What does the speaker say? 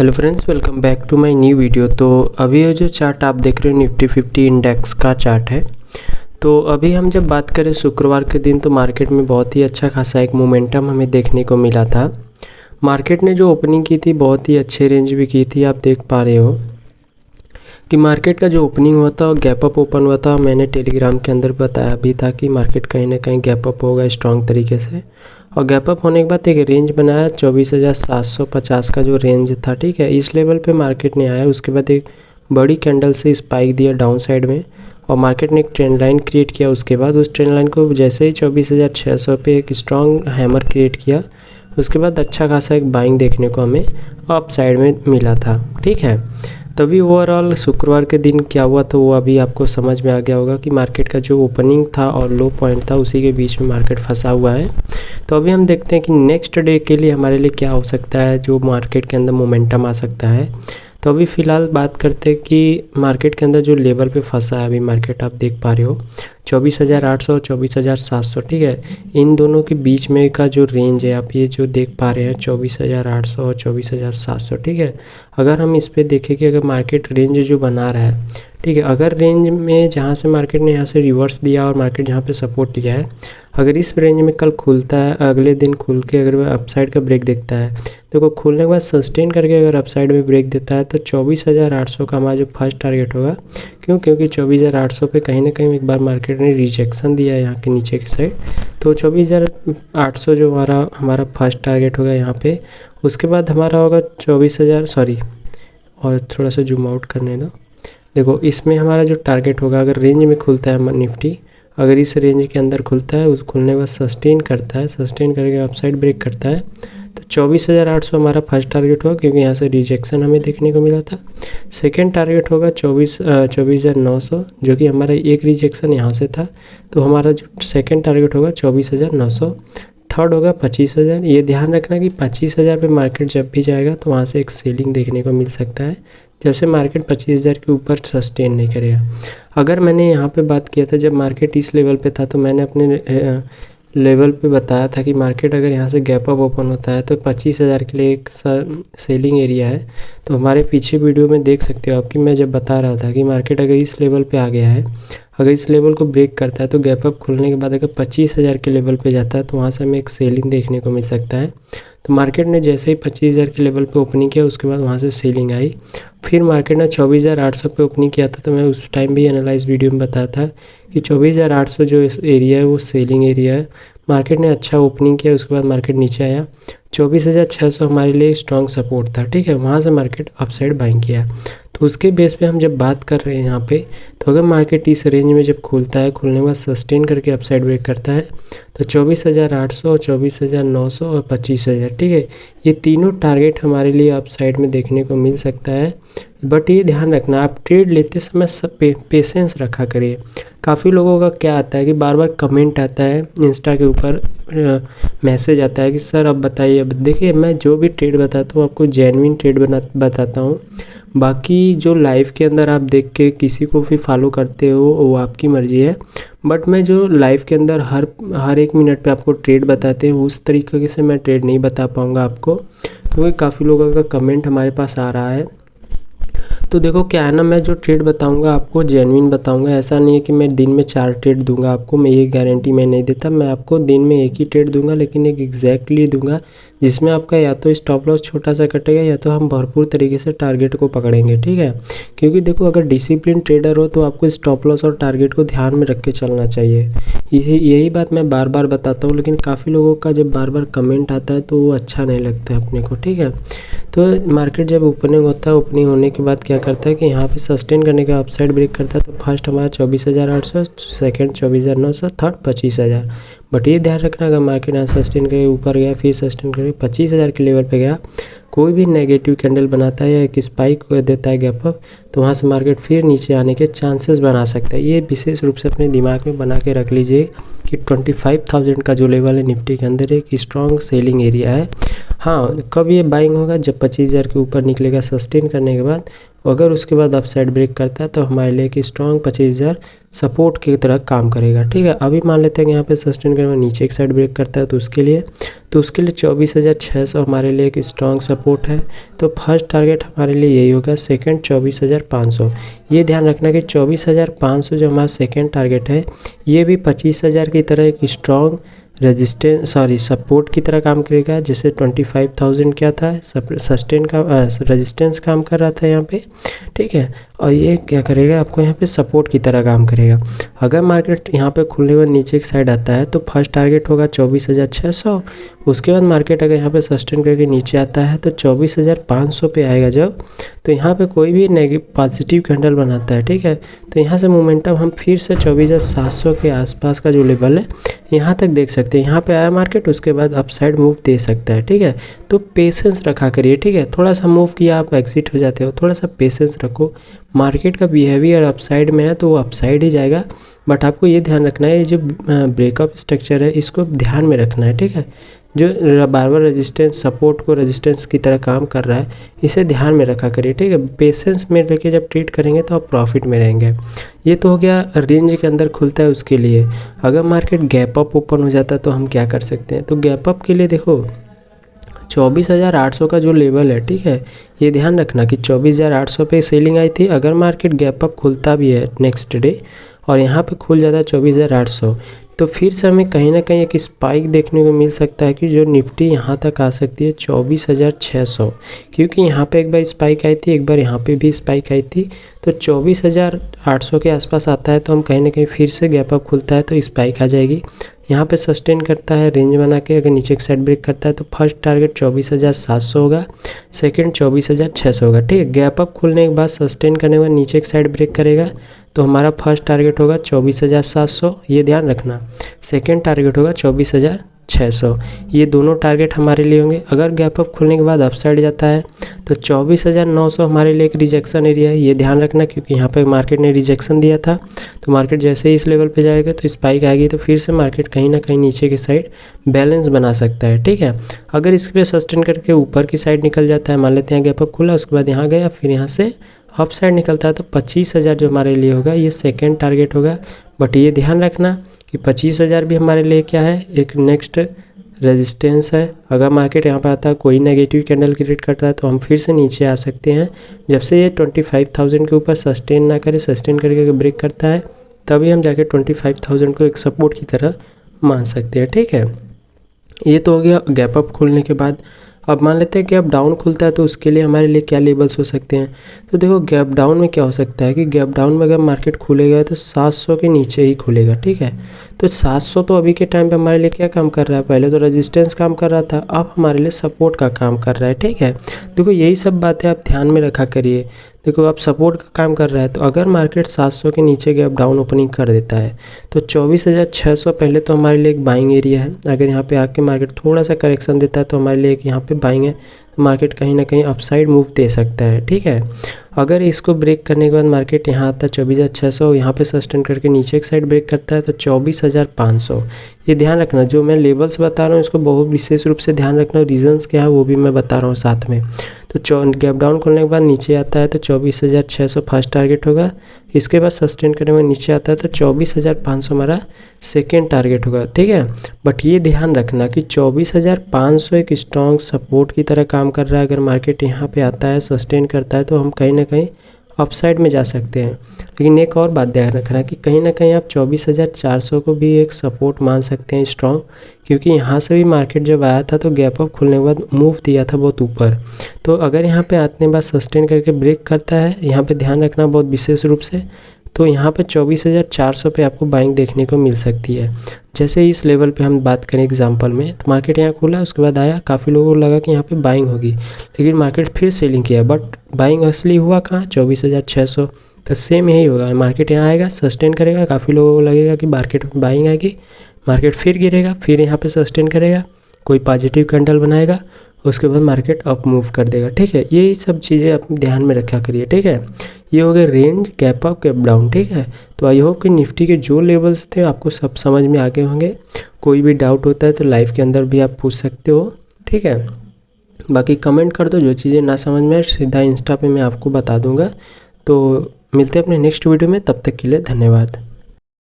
Hello friends, welcome back to my new video. तो अभी ये जो चार्ट आप देख रहे हो निफ्टी 50 इंडेक्स का चार्ट है। तो अभी हम जब बात करें शुक्रवार के दिन, तो मार्केट में बहुत ही अच्छा खासा एक मोमेंटम हमें देखने को मिला था। मार्केट ने जो ओपनिंग की थी बहुत ही अच्छे रेंज भी की थी। आप देख पा रहे हो कि मार्केट का जो ओपनिंग हुआ था गैप अप ओपन हुआ था। मैंने टेलीग्राम के अंदर बताया भी था कि मार्केट कहीं ना कहीं गैप अप होगा स्ट्रॉन्ग तरीके से, और गैप अप होने के बाद एक रेंज बनाया 24,750 का जो रेंज था। ठीक है, इस लेवल पे मार्केट ने आया। उसके बाद एक बड़ी कैंडल से स्पाइक दिया डाउन साइड में, और मार्केट ने एक ट्रेंड लाइन क्रिएट किया। उसके बाद उस ट्रेंड लाइन को जैसे ही 24,600 पे एक स्ट्रॉन्ग हैमर क्रिएट किया, उसके बाद अच्छा खासा एक बाइंग देखने को हमें अप साइड में मिला था। ठीक है, तभी ओवरऑल शुक्रवार के दिन क्या हुआ तो वो अभी आपको समझ में आ गया होगा कि मार्केट का जो ओपनिंग था और लो पॉइंट था उसी के बीच में मार्केट फंसा हुआ है। तो अभी हम देखते हैं कि नेक्स्ट डे के लिए हमारे लिए क्या हो सकता है, जो मार्केट के अंदर मोमेंटम आ सकता है। तो अभी फ़िलहाल बात करते हैं कि मार्केट के अंदर जो लेवल पे फंसा है अभी मार्केट, आप देख पा रहे हो 24,800 24,700। ठीक है, इन दोनों के बीच में का जो रेंज है आप ये जो देख पा रहे हैं 24,800 और 24,700। ठीक है, अगर हम इस पे देखें कि अगर मार्केट रेंज जो बना रहा है, ठीक है, अगर रेंज में जहाँ से मार्केट ने यहाँ से रिवर्स दिया और मार्केट जहाँ पे सपोर्ट लिया है, अगर इस रेंज में कल खुलता है, अगले दिन खुल के अगर अपसाइड का ब्रेक देखता है, देखो खुलने के बाद सस्टेन करके अगर अपसाइड में ब्रेक देता है तो 24,800 का हमारा जो फर्स्ट टारगेट होगा। क्योंकि 24,800 पे कहीं ना कहीं एक बार मार्केट ने रिजेक्शन दिया है यहाँ के नीचे की साइड, तो 24,800 जो हमारा फर्स्ट टारगेट होगा यहाँ पे। उसके बाद हमारा होगा 24,000, सॉरी और थोड़ा सा जूम आउट करने दो। देखो इसमें हमारा जो टारगेट होगा, अगर रेंज में खुलता है निफ्टी, अगर इस रेंज के अंदर खुलता है, उस खुलने के बाद सस्टेन करता है, सस्टेन करके अपसाइड ब्रेक करता है, तो 24,800 हमारा फर्स्ट टारगेट होगा, क्योंकि यहाँ से रिजेक्शन हमें देखने को मिला था। सेकंड टारगेट होगा 24,900, जो कि हमारा एक रिजेक्शन यहाँ से था, तो हमारा जो सेकंड टारगेट होगा 24,900। थर्ड होगा 25,000। ये ध्यान रखना कि 25,000 पे मार्केट जब भी जाएगा तो वहाँ से एक सेलिंग देखने को मिल सकता है, जब से मार्केट 25,000 के ऊपर सस्टेन नहीं करेगा। अगर मैंने यहाँ पे बात किया था जब मार्केट इस लेवल पे था, तो मैंने अपने लेवल पे बताया था कि मार्केट अगर यहाँ से गैप अप ओपन होता है तो 25,000 के लिए एक सेलिंग एरिया है। तो हमारे पीछे वीडियो में देख सकते हो आप कि मैं जब बता रहा था कि मार्केट अगर इस लेवल पे आ गया है, अगर इस लेवल को ब्रेक करता है, तो गैप अप खुलने के बाद अगर 25,000 के लेवल पे जाता है तो वहाँ से हमें एक सेलिंग देखने को मिल सकता है। तो मार्केट ने जैसे ही 25,000 के लेवल पे ओपनिंग किया, उसके बाद वहाँ से सेलिंग आई। फिर मार्केट ने 24,800 पे ओपनिंग किया था, तो मैं उस टाइम भी एनालाइज वीडियो में बताया था कि 24,800 जो इस एरिया है वो सेलिंग एरिया है। मार्केट ने अच्छा ओपनिंग किया, उसके बाद मार्केट नीचे आया। 24,600 हमारे लिए स्ट्रॉन्ग सपोर्ट था। ठीक है, वहाँ से मार्केट अपसाइड बाइंग किया। तो उसके बेस पे हम जब बात कर रहे हैं यहाँ पे, तो अगर मार्केट इस रेंज में जब खुलता है, खुलने के बाद सस्टेन करके अपसाइड ब्रेक करता है, तो 24,800 और 24,900 और 25,000, ठीक है, ये तीनों टारगेट हमारे लिए अपसाइड में देखने को मिल सकता है। बट ये ध्यान रखना, आप ट्रेड लेते समय सब पेशेंस रखा करिए। काफ़ी लोगों का क्या आता है कि बार बार कमेंट आता है इंस्टा के ऊपर, मैसेज आता है कि सर अब बताइए। अब देखिए, मैं जो भी ट्रेड बताता हूँ आपको जेन्युइन ट्रेड बताता हूँ। बाकी जो लाइव के अंदर आप देख के किसी को भी फॉलो करते हो वो आपकी मर्ज़ी है, बट मैं जो लाइव के अंदर हर एक मिनट पे आपको ट्रेड बताते हैं उस तरीके से मैं ट्रेड नहीं बता पाऊँगा आपको, क्योंकि काफ़ी लोगों का कमेंट हमारे पास आ रहा है। तो देखो क्या है ना, मैं जो ट्रेड बताऊंगा आपको जेन्युइन बताऊंगा। ऐसा नहीं है कि मैं दिन में 4 ट्रेड दूंगा आपको, मैं ये गारंटी मैं नहीं देता। मैं आपको दिन में एक ही ट्रेड दूंगा, लेकिन एक एग्जैक्टली दूंगा जिसमें आपका या तो स्टॉप लॉस छोटा सा कटेगा या तो हम भरपूर तरीके से टारगेट को पकड़ेंगे। ठीक है, क्योंकि देखो अगर डिसिप्लिन ट्रेडर हो तो आपको स्टॉप लॉस और टारगेट को ध्यान में रख के चलना चाहिए। यही बात मैं बार बार बताता हूँ, लेकिन काफ़ी लोगों का जब बार बार कमेंट आता है तो वो अच्छा नहीं लगता है अपने को। ठीक है, तो मार्केट जब ओपनिंग होता है, ओपनिंग होने के बाद क्या करता है कि यहाँ पे सस्टेन करने का अपसाइड ब्रेक करता है, तो फर्स्ट हमारा 24,800, सेकंड 24,900, थर्ड 25,000। बट ये ध्यान रखना, अगर मार्केट यहाँ सस्टेन करके ऊपर गया, फिर सस्टेन करके 25,000 के लेवल पे गया, कोई भी नेगेटिव कैंडल बनाता है या एक स्पाइक देता है गैप अप, तो वहाँ से मार्केट फिर नीचे आने के चांसेस बना सकता है। ये विशेष रूप से अपने दिमाग में बना के रख लीजिए कि 25,000 का जो लेवल है निफ्टी के अंदर एक स्ट्रॉन्ग सेलिंग एरिया है। हाँ, कब ये बाइंग होगा, जब 25,000 के ऊपर निकलेगा सस्टेन करने के बाद, अगर उसके बाद अपसाइड ब्रेक करता है तो हमारे लिए एक स्ट्रॉन्ग 25,000 सपोर्ट की तरह काम करेगा। ठीक है, अभी मान लेते हैं कि यहाँ पे सस्टेन करने नीचे एक साइड ब्रेक करता है तो उसके लिए 24,600 हमारे लिए एक स्ट्रॉन्ग सपोर्ट है। तो फर्स्ट टारगेट हमारे लिए यही होगा, सेकंड 24,500। ये ध्यान रखना कि 24,500 जो हमारा सेकंड टारगेट है ये भी 25,000 की तरह एक स्ट्रॉन्ग सपोर्ट की तरह काम करेगा। जैसे 25,000 क्या था सस्टेन का रेजिस्टेंस काम कर रहा था यहाँ पे। ठीक है, और ये क्या करेगा आपको यहाँ पे सपोर्ट की तरह काम करेगा। अगर मार्केट यहाँ पे खुलने के बाद नीचे एक साइड आता है तो फर्स्ट टारगेट होगा 24,600। उसके बाद मार्केट अगर यहाँ पे सस्टेन करके नीचे आता है तो 24,500 पे आएगा जब, तो यहाँ पे कोई भी पॉजिटिव कैंडल बनाता है। ठीक है, तो यहाँ से मोमेंटम हम फिर से 24,700 के आसपास का जो लेवल है यहाँ तक देख सकते हैं। यहाँ पे आया मार्केट, उसके बाद अपसाइड मूव दे सकता है। ठीक है, तो पेशेंस रखा करिए। ठीक है, थोड़ा सा मूव किया आप एग्जिट हो जाते हो, थोड़ा सा पेशेंस रखो। मार्केट का बिहेवियर अपसाइड में है तो वो अपसाइड ही जाएगा, बट आपको ये ध्यान रखना है जो ब्रेकअप स्ट्रक्चर है इसको ध्यान में रखना है। ठीक है, जो बार बार रेजिस्टेंस सपोर्ट को रेजिस्टेंस की तरह काम कर रहा है इसे ध्यान में रखा करिए। ठीक है, पेशेंस में लेके जब ट्रेड करेंगे तो आप प्रॉफिट में रहेंगे। ये तो हो गया रेंज के अंदर खुलता है उसके लिए। अगर मार्केट गैप अप ओपन हो जाता है तो हम क्या कर सकते हैं, तो गैप अप के लिए देखो 24,800 का जो लेवल है, ठीक है, ये ध्यान रखना कि 24,800 पे सेलिंग आई थी। अगर मार्केट गैप अप खुलता भी है नेक्स्ट डे और यहाँ पे खुल जाता है 24,800 तो फिर से हमें कहीं ना कहीं एक स्पाइक देखने को मिल सकता है कि जो निफ्टी यहाँ तक आ सकती है 24,600, क्योंकि यहाँ पे एक बार स्पाइक आई थी, एक बार यहाँ पे भी स्पाइक आई थी। तो 24,800 के आसपास आता है तो हम कहीं ना कहीं फिर से गैप अप खुलता है तो स्पाइक आ जाएगी। यहाँ पे सस्टेन करता है रेंज बना के, अगर नीचे एक साइड ब्रेक करता है तो फर्स्ट टारगेट 24,700 होगा, सेकंड 24,600 होगा। ठीक है, गैप अप खुलने के बाद सस्टेन करने के बाद नीचे एक साइड ब्रेक करेगा तो हमारा फर्स्ट टारगेट होगा 24,700, ये ध्यान रखना। सेकंड टारगेट होगा 24,600, ये दोनों टारगेट हमारे लिए होंगे। अगर गैप अप खुलने के बाद अपसाइड जाता है तो 24,900 हमारे लिए एक रिजेक्शन एरिया है, ये ध्यान रखना, क्योंकि यहाँ पे मार्केट ने रिजेक्शन दिया था। तो मार्केट जैसे ही इस लेवल पे जाएगा तो स्पाइक आएगी तो फिर से मार्केट कहीं ना कहीं नीचे की साइड बैलेंस बना सकता है। ठीक है, अगर इस पर सस्टेन करके ऊपर की साइड निकल जाता है, मान लेते हैं गैप अप खुला, उसके बाद यहाँ गया, फिर यहाँ से अप साइड निकलता है तो 25,000 जो हमारे लिए होगा ये सेकेंड टारगेट होगा। बट ये ध्यान रखना कि 25,000 भी हमारे लिए क्या है, एक नेक्स्ट रेजिस्टेंस है। अगर मार्केट यहाँ पे आता है कोई नेगेटिव कैंडल क्रिएट करता है तो हम फिर से नीचे आ सकते हैं। जब से ये 25,000 के ऊपर सस्टेन ना करे, सस्टेन करके ब्रेक करता है तभी हम जाके 25,000 को एक सपोर्ट की तरह मान सकते हैं। ठीक है, ये तो हो गया गैप अप खुलने के बाद। अब मान लेते हैं कि अब डाउन खुलता है तो उसके लिए हमारे लिए क्या लेवल्स हो सकते हैं। तो देखो गैप डाउन में क्या हो सकता है कि गैप डाउन में अगर मार्केट खुलेगा तो 700 के नीचे ही खुलेगा। ठीक है, तो 700 तो अभी के टाइम पे हमारे लिए क्या काम कर रहा है, पहले तो रेजिस्टेंस काम कर रहा था, अब हमारे लिए सपोर्ट का काम कर रहा है। ठीक है, देखो यही सब बातें आप ध्यान में रखा करिए। देखो अब सपोर्ट का काम कर रहा है तो अगर मार्केट 700 के नीचे गैप डाउन ओपनिंग कर देता है तो 24,600 पहले तो हमारे लिए एक बाइंग एरिया है। अगर यहाँ पे आके मार्केट थोड़ा सा करेक्शन देता है तो हमारे लिए एक यहाँ पे बाइंग है, मार्केट कहीं ना कहीं अपसाइड मूव दे सकता है। ठीक है, अगर इसको ब्रेक करने के बाद मार्केट यहाँ आता है 24,600, यहाँ पे सस्टेन करके नीचे एक साइड ब्रेक करता है तो 24,500। ये ध्यान रखना, जो मैं लेवल्स बता रहा हूँ इसको बहुत विशेष रूप से ध्यान रखना, रीजंस क्या है वो भी मैं बता रहा हूँ साथ में। तो गैप डाउन खोलने के बाद नीचे आता है तो 24,600 फर्स्ट टारगेट होगा, इसके बाद सस्टेन करने में नीचे आता है तो 24,500 हमारा सेकेंड टारगेट होगा। ठीक है, बट ये ध्यान रखना कि 24,500 एक स्ट्रॉन्ग सपोर्ट की तरह काम कर रहा है। अगर मार्केट यहाँ पे आता है सस्टेन करता है तो हम कहीं ना कहीं अपसाइड में जा सकते हैं। लेकिन एक और बात ध्यान रखना कि कहीं ना कहीं आप 24,400 को भी एक सपोर्ट मान सकते हैं स्ट्रॉन्ग, क्योंकि यहाँ से भी मार्केट जब आया था तो गैप अप खुलने के बाद मूव दिया था बहुत ऊपर। तो अगर यहाँ पे आने के बाद सस्टेन करके ब्रेक करता है, यहाँ पे ध्यान रखना बहुत विशेष रूप से, तो यहाँ पे 24,400 पे आपको बाइंग देखने को मिल सकती है। जैसे इस लेवल पे हम बात करें एग्जांपल में, तो मार्केट यहाँ खुला, उसके बाद आया, काफ़ी लोगों को लगा कि यहाँ पे बाइंग होगी, लेकिन मार्केट फिर सेलिंग किया, बट बाइंग असली हुआ कहाँ, 24,600। तो सेम यही होगा, मार्केट यहाँ आएगा सस्टेन करेगा, काफ़ी लोगों को लगेगा कि मार्केट में बाइंग आएगी, मार्केट फिर गिरेगा, फिर यहाँ पे सस्टेन करेगा, कोई पॉजिटिव कैंडल बनाएगा, उसके बाद मार्केट अप मूव कर देगा। ठीक है, यही सब चीज़ें आप ध्यान में रखा करिए। ठीक है, ये हो गए range, gap up, gap down. ठीक है, तो आई होप कि निफ्टी के जो लेवल्स थे आपको सब समझ में आ गए होंगे। कोई भी डाउट होता है तो लाइव के अंदर भी आप पूछ सकते हो। ठीक है, बाकी कमेंट कर दो, जो चीज़ें ना समझ में आए सीधा इंस्टा पे मैं आपको बता दूंगा। तो मिलते हैं अपने नेक्स्ट वीडियो में, तब तक के लिए धन्यवाद।